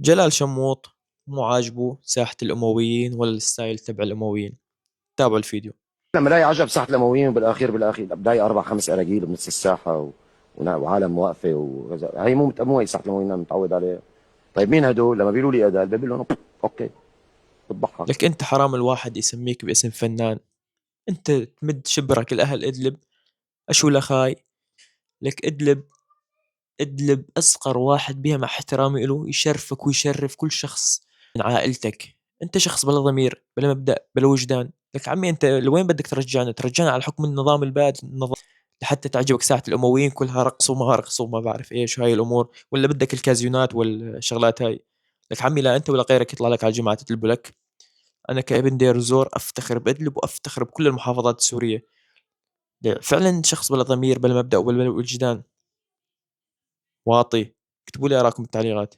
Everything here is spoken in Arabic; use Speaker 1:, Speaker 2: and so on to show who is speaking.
Speaker 1: جلال شموط مو عاجبه ساحة الأمويين ولا الستايل تبع الأمويين. تابعوا الفيديو.
Speaker 2: لما الاقي عجب ساحه الامويين بالاخير بضايق اربع خمس اراجيل بنص الساحه وعالم واقفه وكذا، هي مو هي ساحه الامويين انا متعود عليها. طيب مين هدول؟ لما بيقولوا لي ادال بقول لهم اوكي، بتضحك.
Speaker 1: لك أنت حرام الواحد يسميك باسم فنان. أنت تمد شبرك الأهل إدلب. أشو لخاي. لك إدلب. إدلب أصغر واحد بها مع احترامي له يشرفك ويشرف كل شخص من عائلتك. أنت شخص بلا ضمير بلا مبدأ بلا وجدان. لك عمي أنت لوين بدك ترجعنا؟ ترجعنا على حكم النظام البائد النظام لحتى تعجبك ساحة الأمويين كلها رقص وما رقص وما بعرف إيش وهاي الأمور، ولا بدك الكازيونات والشغلات هاي؟ لك عمي لا أنت ولا غيرك يطلع لك على الجمعة تدلب لك. أنا كابن دير زور أفتخر بإدلب وأفتخر بكل المحافظات السورية. فعلا شخص بلا ضمير بلا مبدأ وبلا وجدان. واطي. اكتبوا لي آراءكم بالتعليقات.